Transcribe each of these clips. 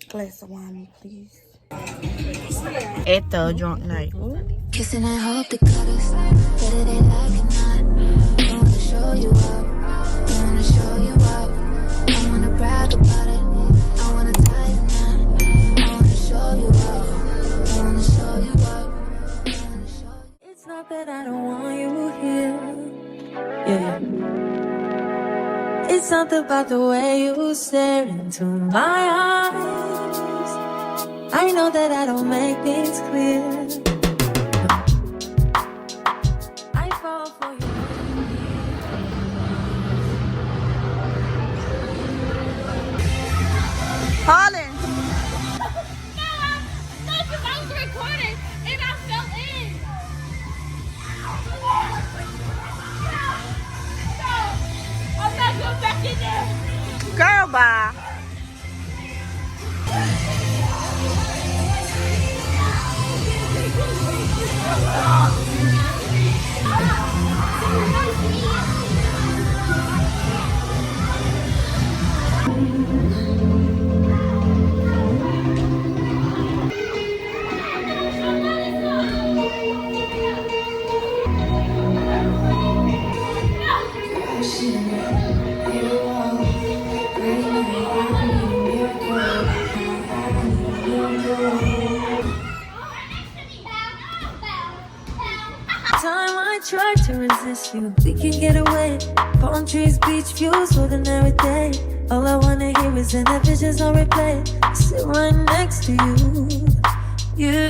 Glass of wine, please. At the drunk night. Ooh. Kissing and hope they cut us. Whether they like it or not. I wanna show you up. I wanna show you up. I wanna brag about it. I wanna tie the knot. I wanna show you up. I wanna show you up. I wanna show you. It's not that I don't want you here. Yeah. It's something about the way you stare into my eyes. I know that I don't make things clear. I fall for you. Holland. No, because I was recording and I fell in. No, I'm not going back in there. Girl, bye. Time I try to resist you, we can get away. Palm trees, beach views, ordinary day. All I wanna hear is in that visions on replay. Sit right next to you.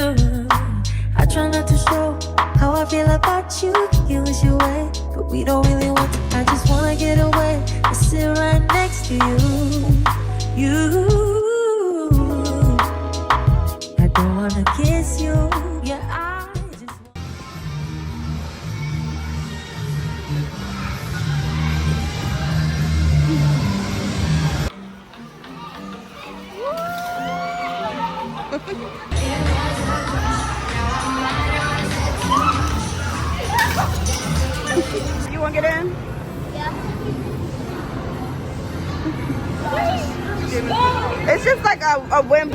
I try not to show how I feel about you. You wish you way, but we don't really want to. I just wanna get away and sit right next to you. I don't wanna kiss you. Yeah, I just. You want to get in? Yeah. It's just like a whim.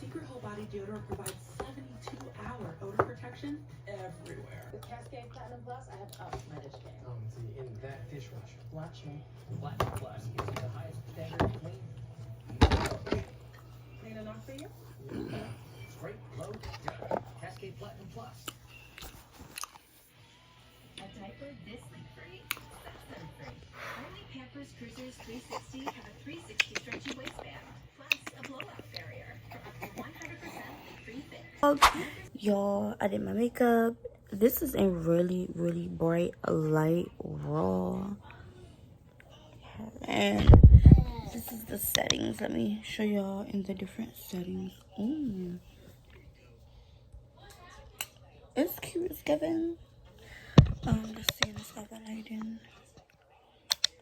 Secret Whole Body Deodorant provides 72-hour odor protection everywhere. With Cascade Platinum Plus, I have upped my dish game. See, in that dishwasher. Watch me. Platinum Plus gives you the highest standard of clean. Clean enough for you? Straight, low, done. Cascade Platinum Plus. A diaper this leak-free? That's sun-free. Only Pampers Cruisers 360 have a 360 stretchy waistband, plus a blowout barrier. 100% leak-free fit. Y'all, I did my makeup. This is in really, really bright light raw. And this is the settings. Let me show y'all in the different settings. It's cute as Kevin. Let's see, let's have that lighting.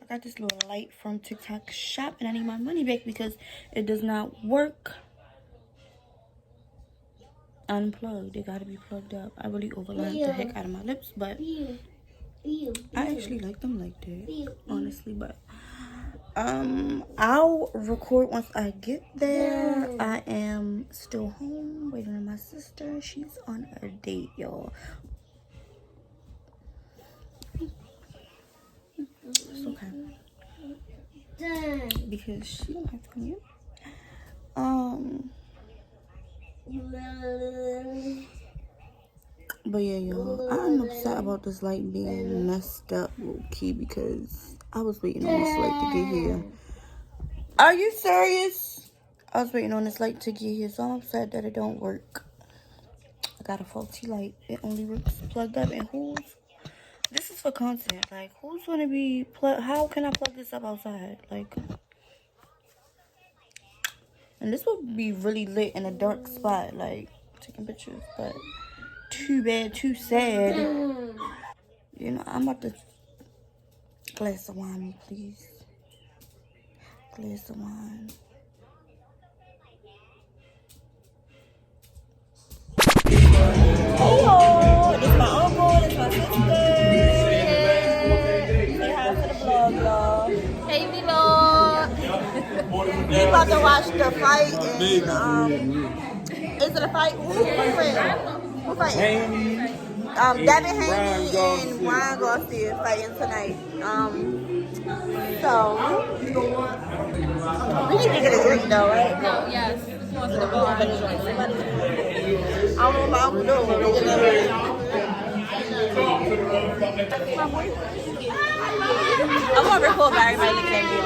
I got this little light from TikTok shop and I need my money back because it does not work unplugged. It gotta be plugged up. I really overlapped the heck out of my lips, but I actually like them like that, honestly. But I'll record once I get there. I am still home waiting on my sister. She's on a date, y'all. It's okay because she don't have to come here. But yeah, y'all, I'm upset about this light being messed up low key because I was waiting on this light to get here. Are you serious? I was waiting on this light to get here, so I'm upset that it don't work. I got a faulty light. It only works plugged up. And this is for content. Like, who's gonna be how can I plug this up outside? Like, and this would be really lit in a dark spot, like taking pictures, but too bad, too sad. You know, I'm about to glass of wine, me please. Glass of wine. Hello, this is my uncle, this is my sister. Say hi to the vlog, y'all. Hey, vlog. We about to watch the fight and is it a fight? Who fighting? Devin Heyyy and Ryan Garcia fighting tonight. So we need to get a drink though, right? No, yes. I don't know about I'm doing. I'm gonna record by everybody looking at me.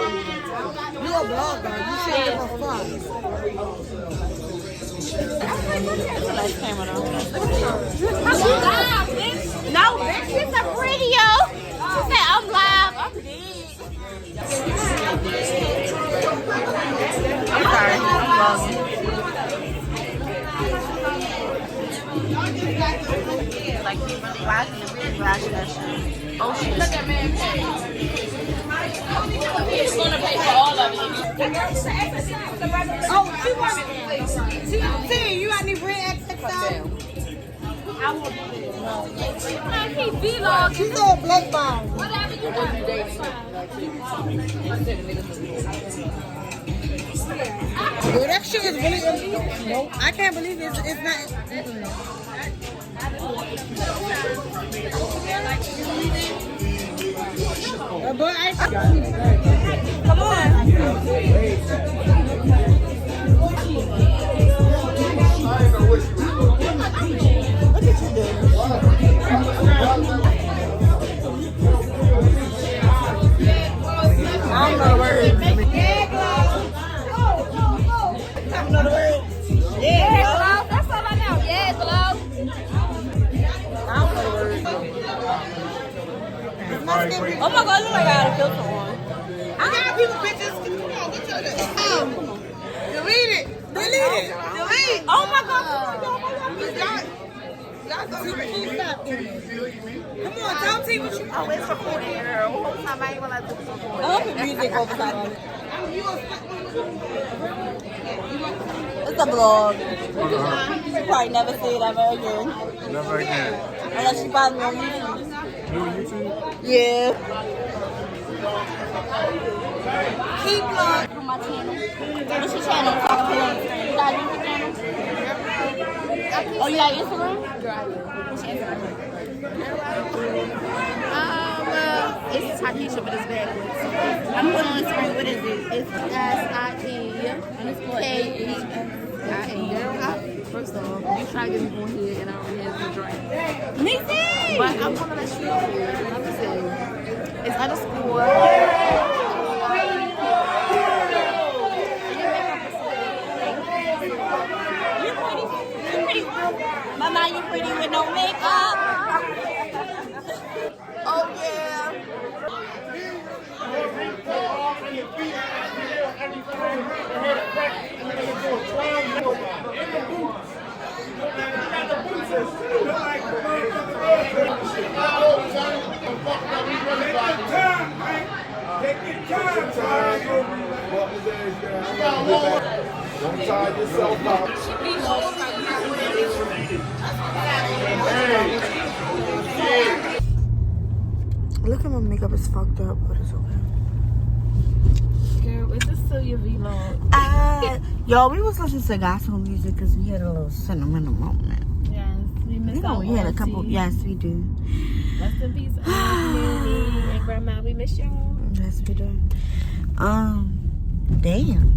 You a vlogger. You should give a fuck. That's a nice camera though. No, bitch, it's a video. She said I'm live. I'm dead. I'm sorry. I'm vlogging. Like, he really watching it. Really watching that shit. Oh, shit. Look at man. He's gonna pay for all of it. Oh, she wanted. See, you got any red XXL? I want He vlog. She said black bar. Whatever you want. Well, that shit is really. No, I can't believe it's not. But I. Come on. Look at you, dude. I don't know the words. I don't know the words. Yeah, hello. That's all I know. Yeah, hello. I don't know the words. Oh my god, look like I got a filter on. I got people pictures. Come on, get your. Delete it. Delete. Oh my god, Y'all go stop. Come on, tell me what you. oh, it's recording, girl. Whole time I ain't gonna let this record. I love the music over time on it. It's a vlog. She probably never say it ever again. Never again. Unless she follows me on YouTube. You on YouTube? Yeah. Keep vlog. On my channel. What's your channel? Talk to them. You got a YouTube channel? Oh, you got Instagram? What's your Instagram? It's Takisha, but it's backwards. I'm putting on the screen. What is it? It's SIE_KEIA. First off, you try to get me on here and I don't have the drink. Me too! But I'm gonna let you know. I'm just saying. It's underscore. Mama, you pretty with no makeup. Oh yeah. Don't tie yourself up. Look at my makeup is fucked up, but it's okay. Girl, is this still your vlog? Y'all, we was listening to gospel music because we had a little sentimental moment. Yes, we missed You know, we had a couple. Yes, we do. Rest in peace, Auntie and Grandma. We miss y'all. Yes, we do. Damn.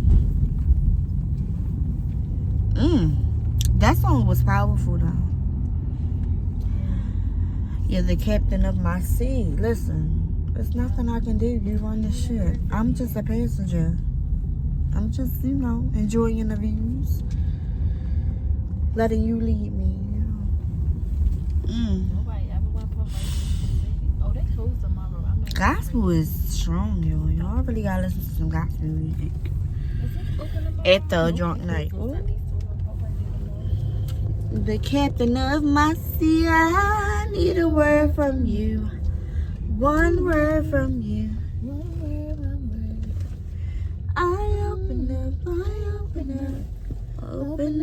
That song was powerful though. You're the captain of my sea. Listen, there's nothing I can do. You run the ship. I'm just a passenger. I'm just, you know, enjoying the views. Letting you lead me, you know. Nobody ever want to put my. Oh, they closed tomorrow. I'm not Gospel is strong, yo. Y'all really gotta listen to some gospel music. At the drunk night. Ooh. The captain of my sea, I need a word from you. One word from you. I open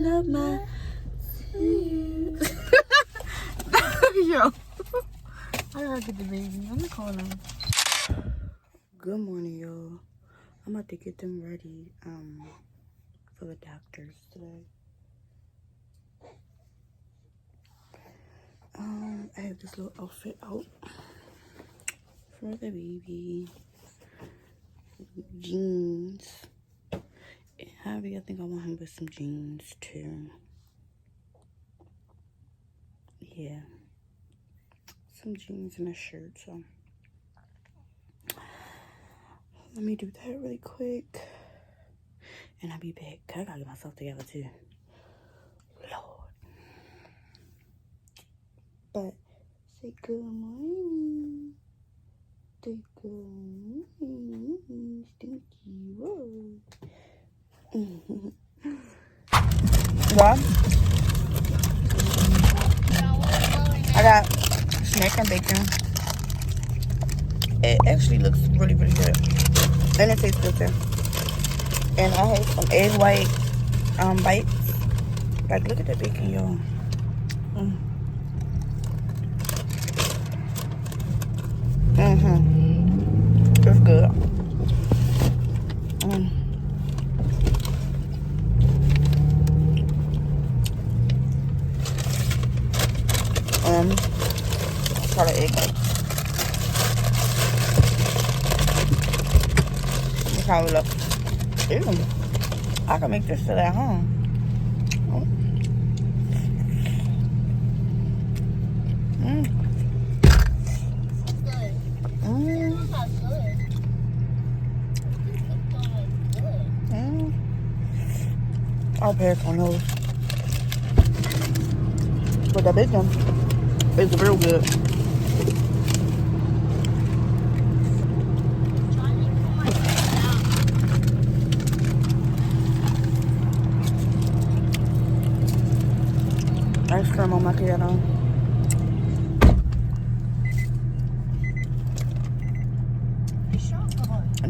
up my sea. Yo. I gotta get the baby. I'm gonna call him. Good morning, y'all. I'm about to get them ready for the doctors today. I have this little outfit out for the baby. Jeans. However, I think I want him with some jeans too. Yeah. Some jeans and a shirt, so let me do that really quick. And I'll be back. I gotta get myself together too. Lord. But say good morning. Say good morning. Stinky Road. What? I got snack and bacon. It actually looks really, really good. And it tastes good too. And I have some egg white bites. Like, look at the bacon, y'all. It's good. Try the egg white. Look how it looks. Ew. I can make this still at home. I'll pass on those. But the bacon is real good. Ice cream on macchiato.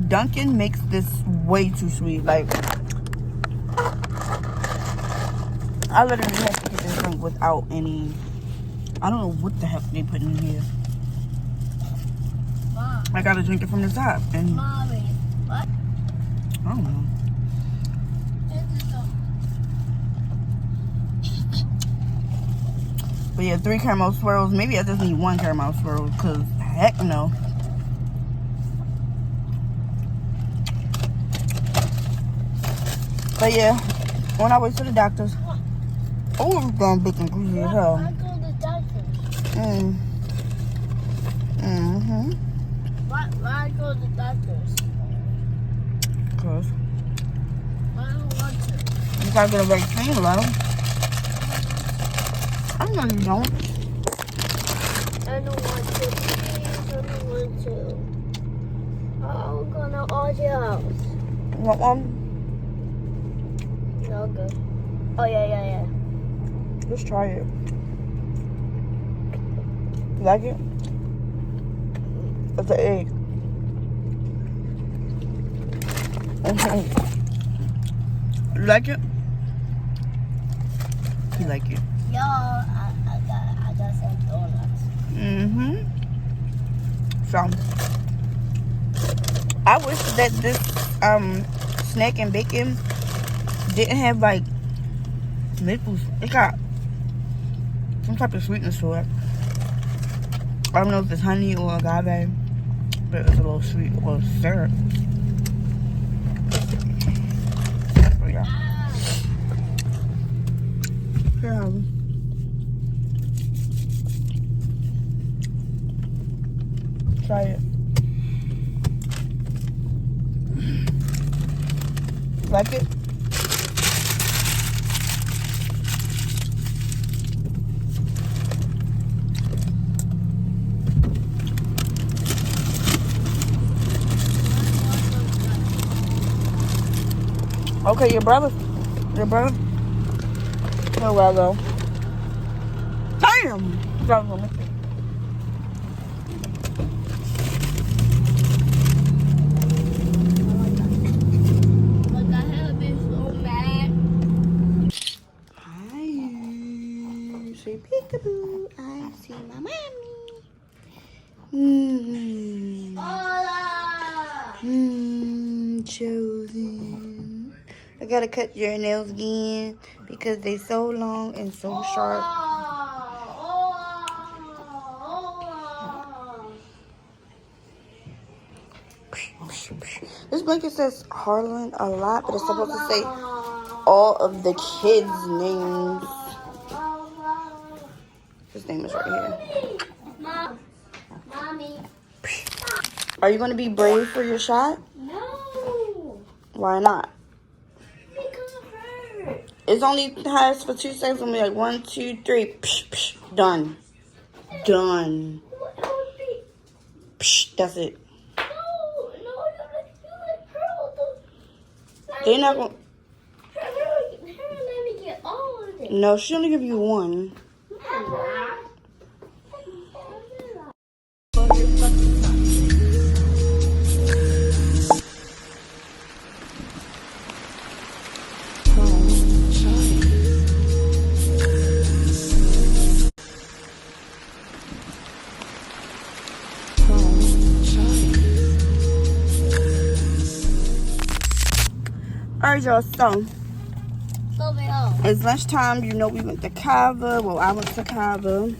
Dunkin' makes this way too sweet. Like, I literally have to get this drink without any. I don't know what the heck they put in here. Mom. I gotta drink it from the top. And Mommy, what? I don't know. But yeah, 3 caramel swirls. Maybe I just need 1 caramel swirl, because heck no. But yeah, on our way to the doctors. Oh, I'm damn bacon greasy as hell. I go to the doctors. Why go to the doctors? Because I don't want to. you gotta get a vaccine, love. I know you don't. I don't want to. Please, I don't want to. I'm gonna order your house. You want one? No good. Oh yeah. Just try it. You like it? It's an egg. You like it? You like it? Yo, I got some donuts. So, I wish that this snack and bacon didn't have like maple. It got some type of sweetness to it. I don't know if it's honey or agave, but it's a little sweet or syrup. So yeah. Try it. Like it? Okay, your brother. Here, I go. Damn! That was gonna make it. Look, I have been so mad. Hi. Say peekaboo. I see my mommy. Chosen. I gotta cut your nails again because they so long and so sharp. This blanket says Harlan a lot, but it's supposed to say all of the kids' names. His name is right here. Mommy. Are you gonna be brave for your shot? No. Why not? Because it hurt. It's only has for 2 seconds. I'm like 1, 2, 3. Psh, psh, done. Done. Psh, that's it. No, you hurled the. They're not gonna. Her let me get all of it. No, she only give you 1. Alright, y'all, so it's lunchtime. You know we went to Kava. Well, I went to Kava.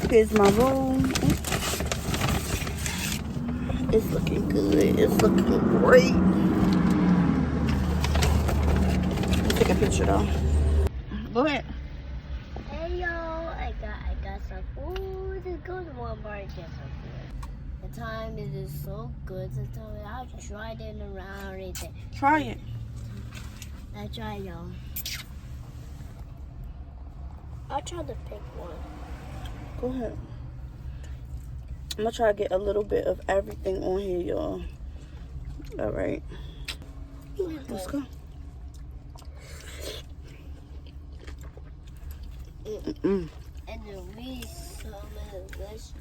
Here's my room. It's looking good. It's looking great. Let's take a picture though. Go ahead. Hey yo, I got some food. Let's go to Walmart and get some food. The time is just so good to tell me. I just tried it around everything. Try it. I try y'all. I'll try to pick one. Go ahead. I'm gonna try to get a little bit of everything on here, y'all. All right. Let's go. And then we some delicious.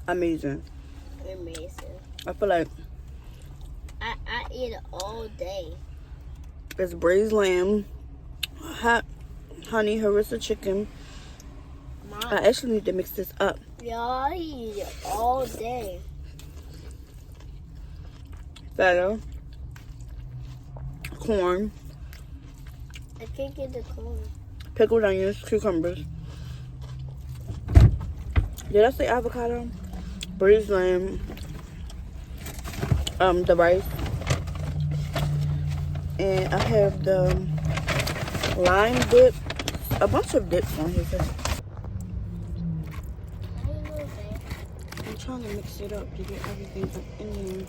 Amazing. Amazing. I feel like I eat it all day. it's braised lamb, hot honey harissa chicken. Mom. I actually need to mix this up. Yeah, I eat it all day. Feta, corn, I can't get the corn. pickled onions, cucumbers. Did I say avocado? Braised lamb, the rice, and I have the lime dip. A bunch of dips on here. I'm trying to mix it up to get everything in there.